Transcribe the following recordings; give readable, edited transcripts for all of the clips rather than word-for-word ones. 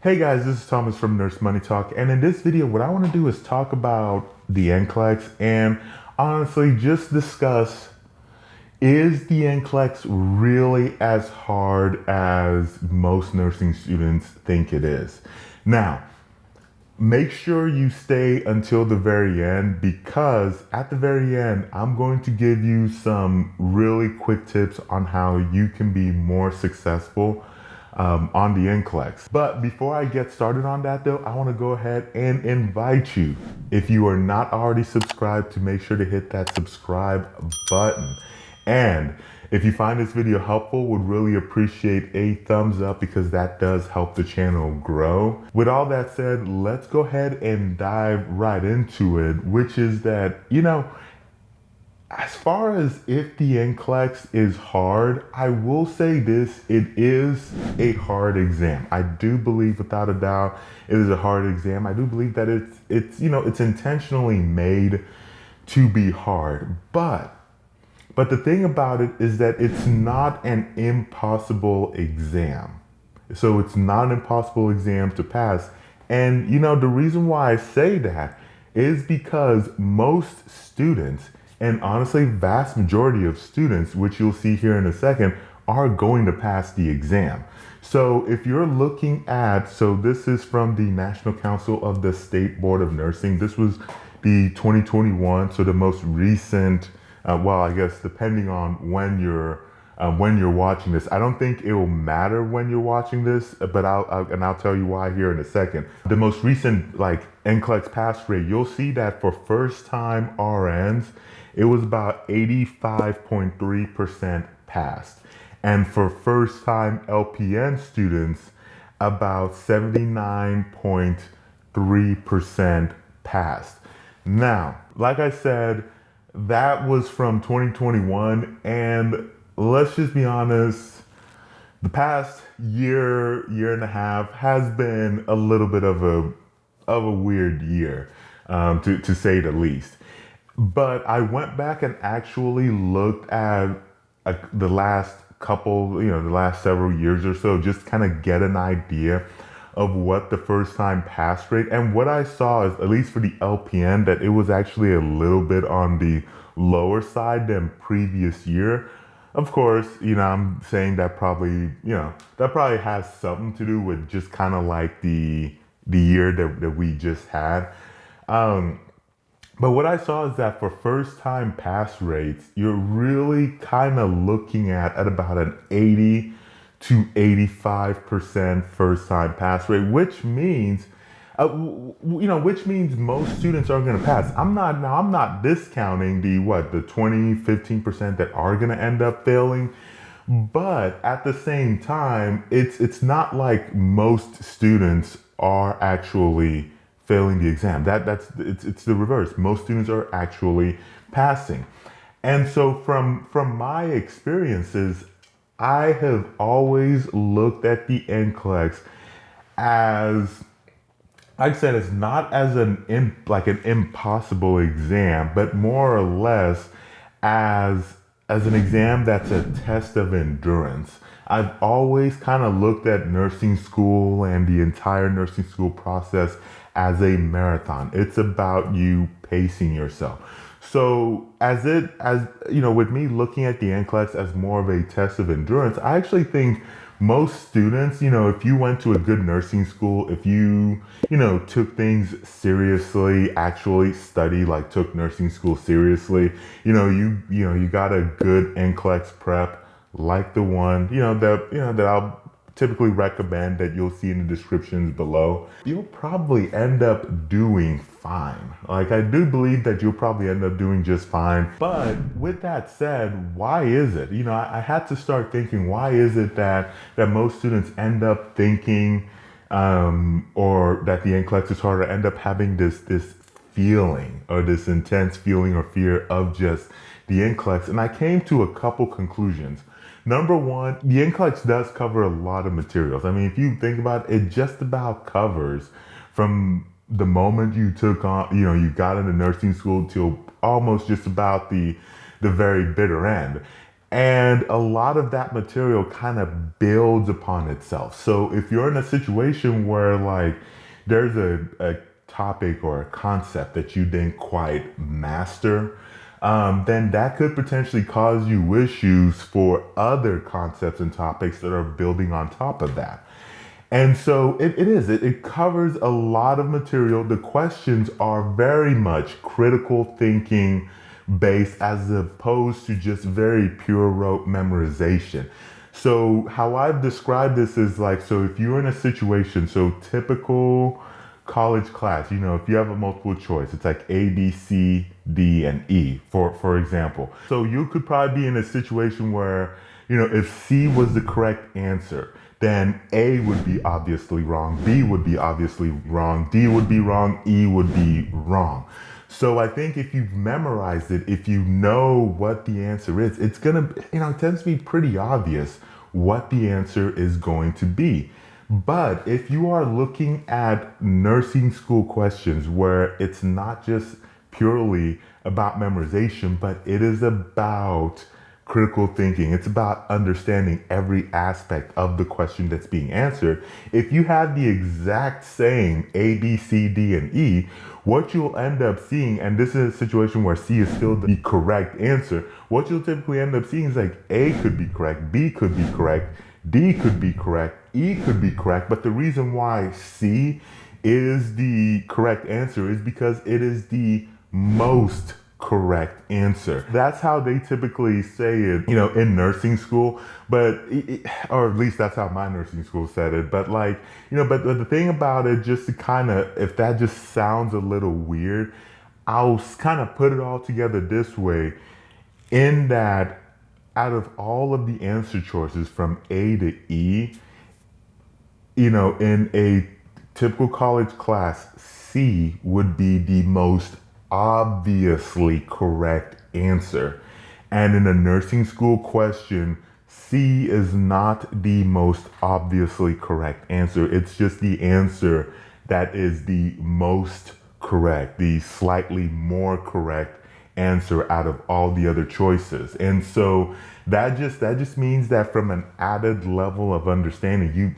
Hey guys, this is Thomas from NurseMoneyTalk, and in this video, what I want to do is talk about the NCLEX and honestly just discuss, is the NCLEX really as hard as most nursing students think it is? Now, make sure you stay until the very end, because at the very end, I'm going to give you some really quick tips on how you can be more successful on the NCLEX. But before I get started on that though, I want to go ahead and invite you, if you are not already subscribed, to make sure to hit that subscribe button. And if you find this video helpful, would really appreciate a thumbs up, because that does help the channel grow. With all that said, let's go ahead and dive right into it, which is that, as far as if the NCLEX is hard, I will say this: it is a hard exam. I do believe, without a doubt, it is a hard exam. I do believe that it's intentionally made to be hard. But the thing about it is that it's not an impossible exam. So it's not an impossible exam to pass. And the reason why I say that is because most students, and honestly, vast majority of students, which you'll see here in a second, are going to pass the exam. So if you're looking at, so this is from the National Council of the State Board of Nursing. This was the 2021, so the most recent, well, I guess depending on when you're watching this. I don't think it will matter when you're watching this, but I'll tell you why here in a second. The most recent NCLEX pass rate, you'll see that for first time RNs, it was about 85.3% passed. And for first time LPN students, about 79.3% passed. Now, like I said, that was from 2021, and let's just be honest, the past year and a half has been a little bit of a weird year, to say the least. But I went back and actually looked at the last couple, the last several years or so, just kind of get an idea of what the first time pass rate. And what I saw is, at least for the LPN, that it was actually a little bit on the lower side than previous year. Of course, I'm saying that probably has something to do with just kind of like the year that we just had. But what I saw is that for first time pass rates, you're really kind of looking at about an 80 to 85% first time pass rate, which means, most students are going to pass. I'm not discounting the 15% that are going to end up failing. But at the same time, it's not like most students are actually failing the exam. It's the reverse. Most students are actually passing. And so from my experiences, I have always looked at the NCLEX as, like I said, it's not as an impossible exam, but more or less as an exam that's a test of endurance. I've always kind of looked at nursing school and the entire nursing school process as a marathon. It's about you pacing yourself. So with me looking at the NCLEX as more of a test of endurance, I actually think most students, if you went to a good nursing school, if you, took things seriously, actually took nursing school seriously, you got a good NCLEX prep, like the one, that I'll typically recommend, that you'll see in the descriptions below, you'll probably end up doing fine. I do believe that you'll probably end up doing just fine. But with that said, why is it? I had to start thinking, why is it that most students end up thinking, or that the NCLEX is harder, end up having this feeling, or this intense feeling or fear of just the NCLEX? And I came to a couple conclusions. Number one, the NCLEX does cover a lot of materials. I mean, if you think about it, it just about covers from the moment you took on, you got into nursing school till almost just about the very bitter end. And a lot of that material kind of builds upon itself. So if you're in a situation where like there's a topic or a concept that you didn't quite master, then that could potentially cause you issues for other concepts and topics that are building on top of that. And so it covers a lot of material. The questions are very much critical thinking based as opposed to just very pure rote memorization. So how I've described this is like, so if you're in a situation, so typical college class, if you have a multiple choice, it's like A, B, C, D, and E, for example. So you could probably be in a situation where, if C was the correct answer, then A would be obviously wrong, B would be obviously wrong, D would be wrong, E would be wrong. So I think if you've memorized it, if you know what the answer is, it's gonna, it tends to be pretty obvious what the answer is going to be. But if you are looking at nursing school questions where it's not just purely about memorization, but it is about critical thinking, it's about understanding every aspect of the question that's being answered. If you have the exact same A, B, C, D, and E, what you'll end up seeing, and this is a situation where C is still the correct answer, what you'll typically end up seeing is like A could be correct, B could be correct, D could be correct, E could be correct, but the reason why C is the correct answer is because it is the most correct answer. That's how they typically say it, in nursing school, or at least that's how my nursing school said it. But like, but the thing about it, just to kind of, if that just sounds a little weird, I'll kind of put it all together this way, in that out of all of the answer choices from A to E, in a typical college class, C would be the most obviously correct answer. And in a nursing school question, C is not the most obviously correct answer. It's just the answer that is the most correct, the slightly more correct answer out of all the other choices. And so that just means that from an added level of understanding, you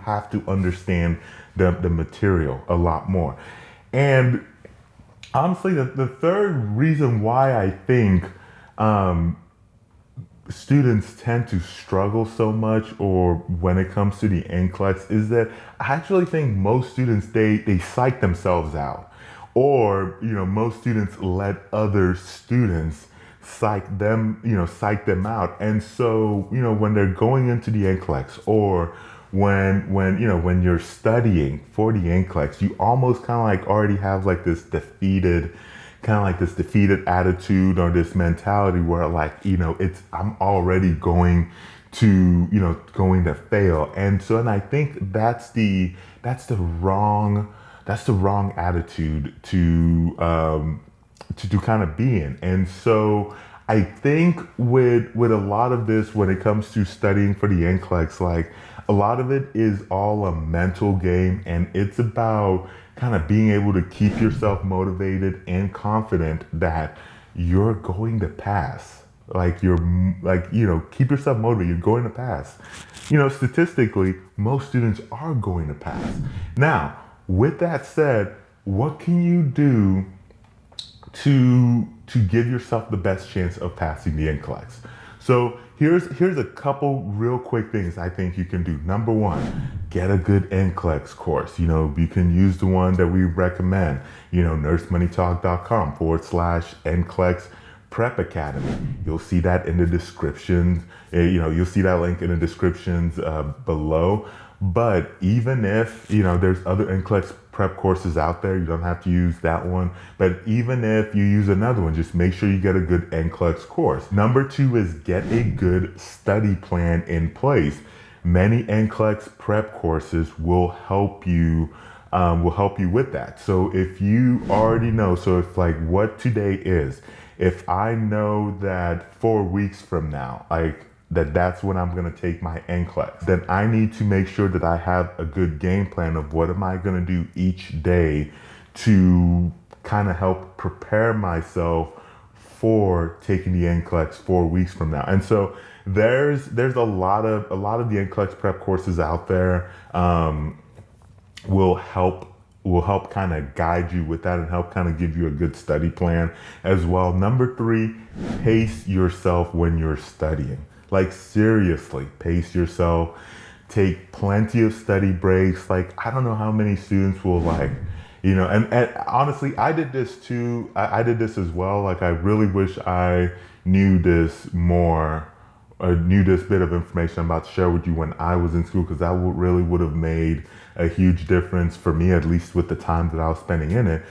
have to understand the material a lot more. And honestly, the third reason why I think students tend to struggle so much, or when it comes to the NCLEX, is that I actually think most students, they psych themselves out. Or, most students let other students psych them out. And so, when they're going into the NCLEX, or when you're studying for the NCLEX, you almost kind of like already have like this defeated attitude or this mentality where like, I'm already going to fail. And I think that's the wrong attitude to kind of be in. And so I think with a lot of this, when it comes to studying for the NCLEX, like a lot of it is all a mental game, and it's about kind of being able to keep yourself motivated and confident that you're going to pass. Keep yourself motivated. You're going to pass. Statistically, most students are going to pass. Now, with that said, what can you do to give yourself the best chance of passing the NCLEX? So here's a couple real quick things I think you can do. Number one, get a good NCLEX course. You can use the one that we recommend, NurseMoneyTalk.com/NCLEX Prep Academy. You'll see that in the descriptions. You'll see that link in the descriptions below. But even if, there's other NCLEX prep courses out there, you don't have to use that one. But even if you use another one, just make sure you get a good NCLEX course. Number two is get a good study plan in place. Many NCLEX prep courses will help you with that. So if you already know, so if like what today is, if I know that 4 weeks from now, that's when I'm going to take my NCLEX, then I need to make sure that I have a good game plan of what am I going to do each day to kind of help prepare myself before taking the NCLEX 4 weeks from now. And so there's a lot of the NCLEX prep courses out there will help kind of guide you with that and help kind of give you a good study plan as well. Number 3, pace yourself when you're studying. Like, seriously, pace yourself. Take plenty of study breaks. Like, I don't know how many students will, like, and honestly, I did this too. I did this as well. Like, I really wish I knew this more, or knew this bit of information I'm about to share with you when I was in school, because that really would have made a huge difference for me, at least with the time that I was spending in it.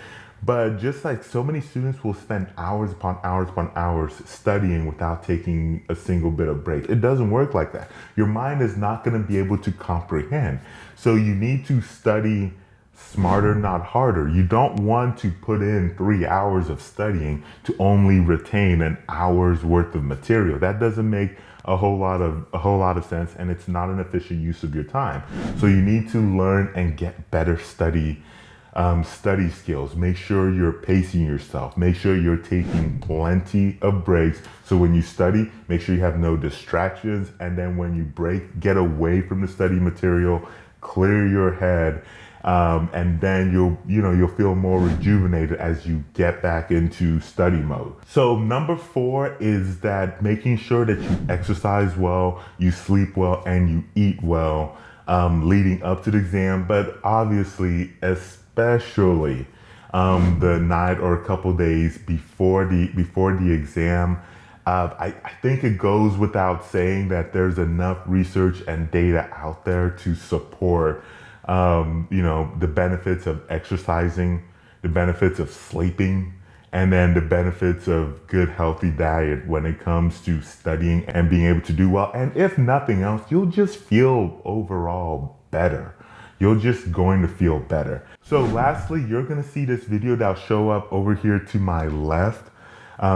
But just like, so many students will spend hours upon hours upon hours studying without taking a single bit of break. It doesn't work like that. Your mind is not going to be able to comprehend. So you need to study smarter, not harder. You don't want to put in 3 hours of studying to only retain an hour's worth of material. That doesn't make a whole lot of sense, and it's not an efficient use of your time. So you need to learn and get better study skills. Make sure you're pacing yourself. Make sure you're taking plenty of breaks. So when you study, make sure you have no distractions. And then when you break, get away from the study material, clear your head. And then you'll feel more rejuvenated as you get back into study mode. So number 4 is that making sure that you exercise well, you sleep well, and you eat well leading up to the exam. But obviously, especially the night or a couple days before the exam. I think it goes without saying that there's enough research and data out there to support the benefits of exercising, the benefits of sleeping, and then the benefits of good, healthy diet when it comes to studying and being able to do well. And if nothing else, you'll just feel overall better. You're just going to feel better. So lastly, you're going to see this video that'll show up over here to my left.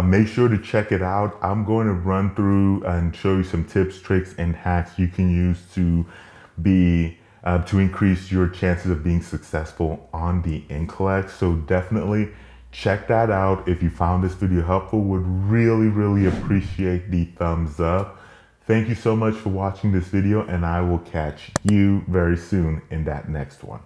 Make sure to check it out. I'm going to run through and show you some tips, tricks, and hacks you can use to increase your chances of being successful on the NCLEX. So definitely check that out. If you found this video helpful, would really, really appreciate the thumbs up. Thank you so much for watching this video, and I will catch you very soon in that next one.